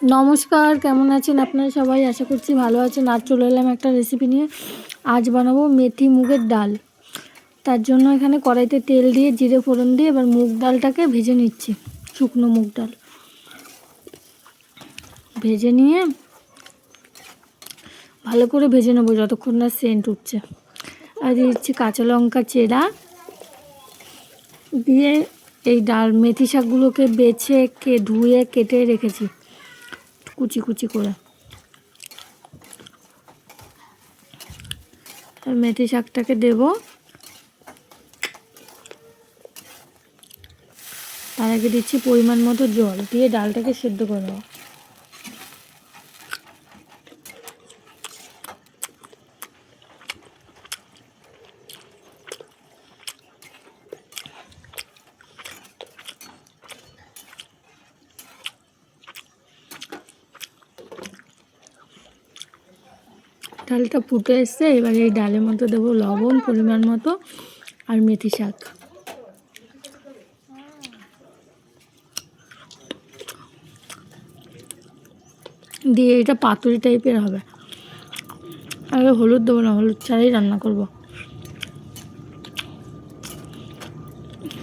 নমস্কার, কেমন আছেন আপনারা সবাই? আশা করছি ভালো আছেন। আজ চলে এলাম একটা রেসিপি নিয়ে। আজ বানাবো মেথি মুগের ডাল। তার জন্য এখানে কড়াইতে তেল দিয়ে জিরে ফোড়ন দিয়ে এবার মুগ ডালটাকে ভেজে নিচ্ছি। শুকনো মুগ ডাল ভেজে নিয়ে ভালো করে ভেজে নেবো যতক্ষণ না সেন্ট উঠছে। আর দিচ্ছি কাঁচা লঙ্কা চেরা, দিয়ে এই ডাল মেথি শাকগুলোকে বেছে ধুয়ে কেটে রেখেছি কুচি কুচি করে। আর মেথি শাকটাকে দেব। তার আগে দিচ্ছি পরিমাণ মতো জল, দিয়ে ডালটাকে সেদ্ধ করে নেব। ডালটা ফুটে এসছে, এবার এই ডালের মধ্যে দেবো লবণ পরিমাণ মতো আর মেথি শাক। দিয়ে এটা পাতুরি টাইপের হবে। আর হলুদ দেবো না, হলুদ ছাড়াই রান্না করব।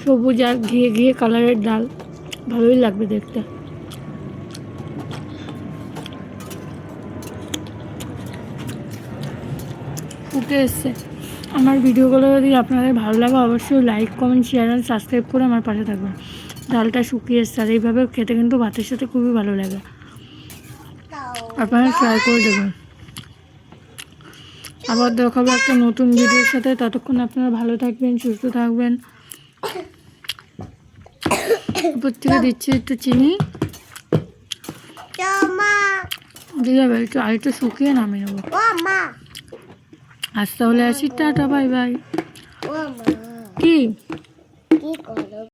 সবুজ আর ঘিয়ে ঘিয়ে কালারের ডাল, ভালোই লাগবে দেখতে। ফুটে এসছে। আমার ভিডিওগুলো যদি আপনাদের ভালো লাগে অবশ্যই লাইক, কমেন্ট, শেয়ার আর সাবস্ক্রাইব করে আমার পাশে থাকবেন। ডালটা শুকিয়ে এসছে, আর এইভাবে খেতে কিন্তু ভাতের সাথে খুবই ভালো লাগে। আপনারা ট্রাই করে দেবেন। আবার দেখাবো একটা নতুন ভিডিওর সাথে। ততক্ষণ আপনারা ভালো থাকবেন, সুস্থ থাকবেন। উপর থেকে দিচ্ছি একটু চিনি, দিয়ে যাবে একটু আর একটু শুকিয়ে নামিয়ে নেবো। আজ তাহলে আসি, টাটা, বাই বাই। কি